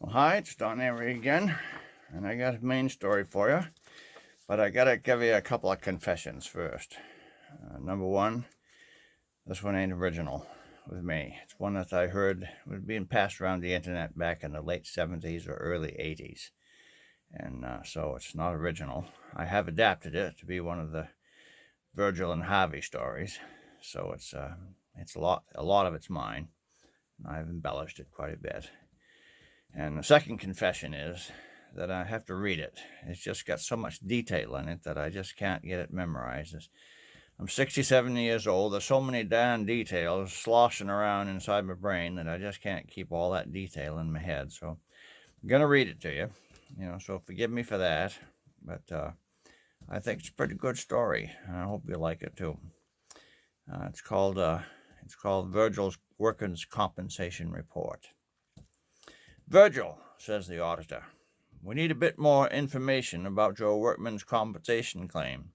Well, hi, it's Don Avery again, and I got a Maine story for you, but I gotta give you a couple of confessions first. Number one, this one ain't original with me. It's one that I heard was being passed around the internet back in the late 70s or early 80s, and so it's not original. I have adapted it to be one of the Virgil and Harvey stories, so it's a lot of it's mine. I've embellished it quite a bit. And the second confession is that I have to read it. It's just got so much detail in it that I just can't get it memorized. I'm 67 years old. There's so many darn details sloshing around inside my brain that I just can't keep all that detail in my head. So I'm going to read it to you, so forgive me for that. But I think it's a pretty good story, and I hope you like it too. It's called Virgil's Workman's Compensation Report. Virgil, says the auditor, we need a bit more information about your workman's compensation claim.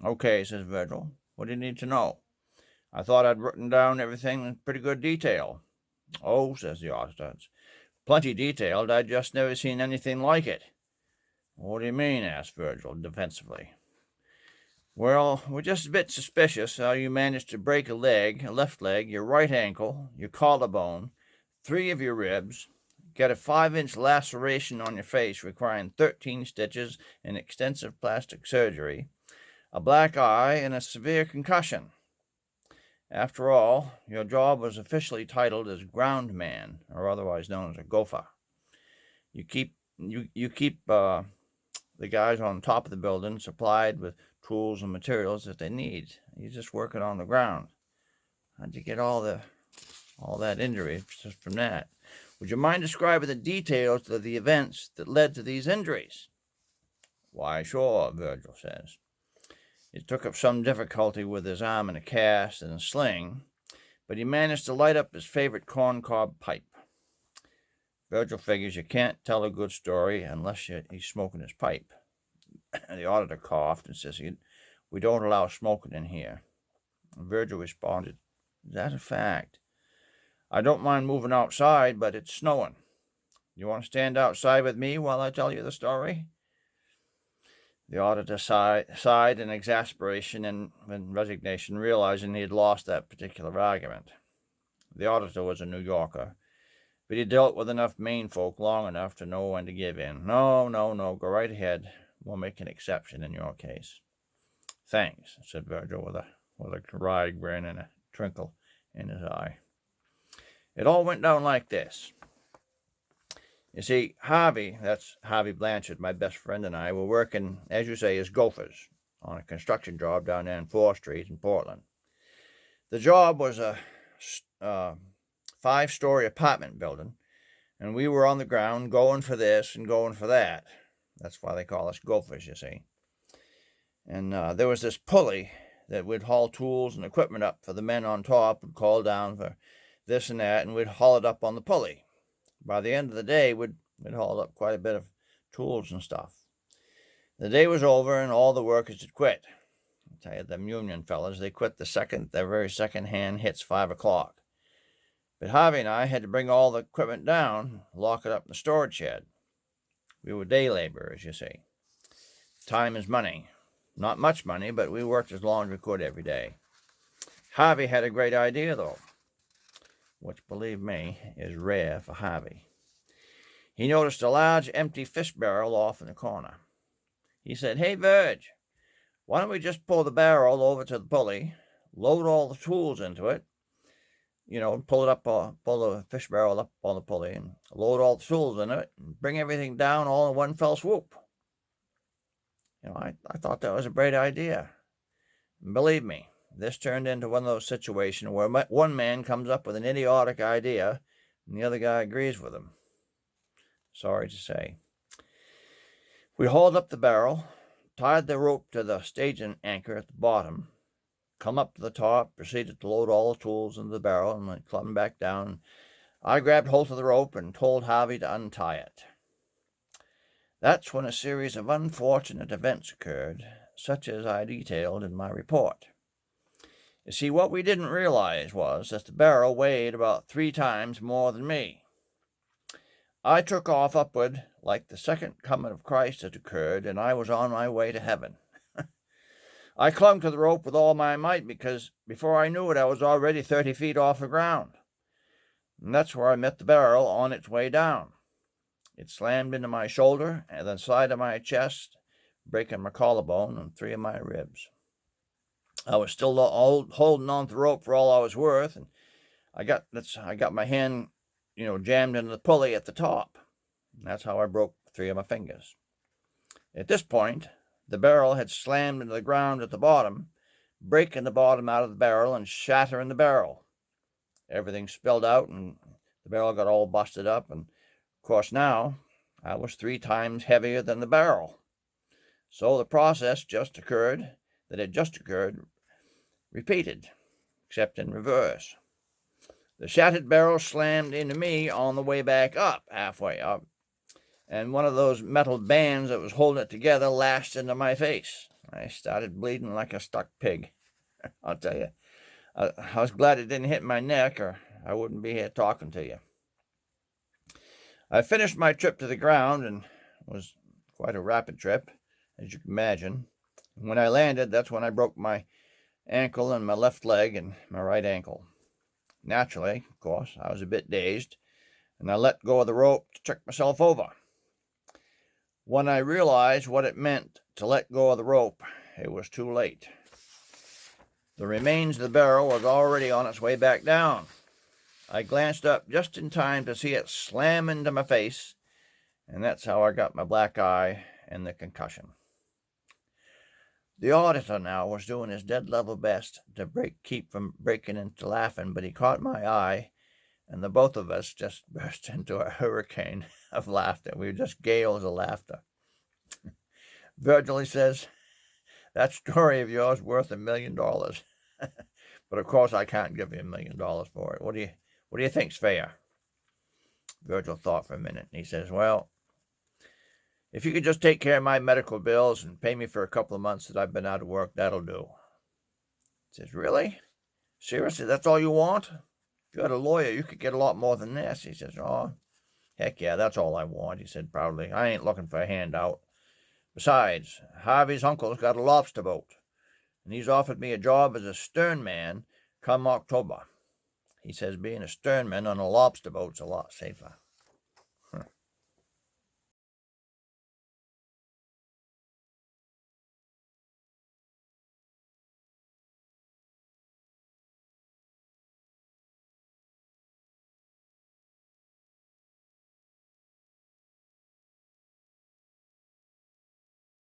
Okay, says Virgil. What do you need to know? I thought I'd written down everything in pretty good detail. Oh, says the auditor, it's plenty detailed. I'd just never seen anything like it. What do you mean? Asked Virgil defensively. Well, we're just a bit suspicious how you managed to break a left leg, your right ankle, your collarbone, 3 of your ribs, get a 5-inch laceration on your face requiring 13 stitches and extensive plastic surgery, a black eye, and a severe concussion. After all, your job was officially titled as ground man, or otherwise known as a gopher. You keep the guys on top of the building supplied with tools and materials that they need. You're just working on the ground. How'd you get all that injury just from that? Would you mind describing the details of the events that led to these injuries? Why, sure, Virgil says. It took up some difficulty with his arm in a cast and a sling, but he managed to light up his favorite corncob pipe. Virgil figures you can't tell a good story unless he's smoking his pipe. The auditor coughed and says, we don't allow smoking in here. Virgil responded, is that a fact? I don't mind moving outside, but it's snowing. You want to stand outside with me while I tell you the story? The auditor sighed in exasperation and resignation, realizing he had lost that particular argument. The auditor was a New Yorker, but he dealt with enough Maine folk long enough to know when to give in. No, go right ahead. We'll make an exception in your case. Thanks, said Virgil with a wry grin and a twinkle in his eye. It all went down like this. You see, Harvey, that's Harvey Blanchard, my best friend, and I were working, as you say, as gophers on a construction job down there on 4th Street in Portland. The job was a 5-story apartment building, and we were on the ground going for this and going for that. That's why they call us gophers, you see. And there was this pulley that would haul tools and equipment up for the men on top and call down for this and that, and we'd haul it up on the pulley. By the end of the day, we'd hauled up quite a bit of tools and stuff. The day was over, and all the workers had quit. I'll tell you, them union fellas, they quit their very second hand hits 5 o'clock. But Harvey and I had to bring all the equipment down, lock it up in the storage shed. We were day laborers, you see. Time is money. Not much money, but we worked as long as we could every day. Harvey had a great idea, though, which, believe me, is rare for Harvey. He noticed a large empty fish barrel off in the corner. He said, hey, Virg, why don't we just pull the barrel over to the pulley, load all the tools into it, pull the fish barrel up on the pulley and load all the tools in it and bring everything down all in one fell swoop. I thought that was a great idea. And believe me, this turned into one of those situations where one man comes up with an idiotic idea and the other guy agrees with him. Sorry to say. We hauled up the barrel, tied the rope to the staging anchor at the bottom, come up to the top, proceeded to load all the tools into the barrel, and went clumping back down. I grabbed hold of the rope and told Harvey to untie it. That's when a series of unfortunate events occurred, such as I detailed in my report. You see, what we didn't realize was that the barrel weighed about 3 times more than me. I took off upward like the second coming of Christ had occurred, and I was on my way to heaven. I clung to the rope with all my might because before I knew it, I was already 30 feet off the ground. And that's where I met the barrel on its way down. It slammed into my shoulder and the side of my chest, breaking my collarbone and 3 of my ribs. I was still holding on to the rope for all I was worth, and I got my hand, jammed into the pulley at the top. That's how I broke 3 of my fingers. At this point, the barrel had slammed into the ground at the bottom, breaking the bottom out of the barrel and shattering the barrel. Everything spilled out, and the barrel got all busted up, and of course now I was 3 times heavier than the barrel. So the process just occurred, repeated, except in reverse. The shattered barrel slammed into me on the way back up, halfway up, and one of those metal bands that was holding it together lashed into my face. I started bleeding like a stuck pig. I'll tell you, I was glad it didn't hit my neck, or I wouldn't be here talking to you. I finished my trip to the ground, and it was quite a rapid trip, as you can imagine. When I landed, that's when I broke my ankle and my left leg and my right ankle. Naturally, of course, I was a bit dazed, and I let go of the rope to check myself over. When I realized what it meant to let go of the rope, it was too late. The remains of the barrel was already on its way back down. I glanced up just in time to see it slam into my face, and that's how I got my black eye and the concussion. The auditor now was doing his dead-level best to keep from breaking into laughing, but he caught my eye, and the both of us just burst into a hurricane of laughter. We were just gales of laughter. Virgil, he says, that story of yours worth $1 million. But of course I can't give you $1 million for it. What do you think's fair? Virgil thought for a minute, and he says, well, if you could just take care of my medical bills and pay me for a couple of months that I've been out of work, that'll do. He says, really? Seriously, that's all you want? If you're a lawyer, you could get a lot more than this. He says, oh, heck yeah, that's all I want, he said proudly. I ain't looking for a handout. Besides, Harvey's uncle's got a lobster boat, and he's offered me a job as a sternman come October. He says being a sternman on a lobster boat's a lot safer.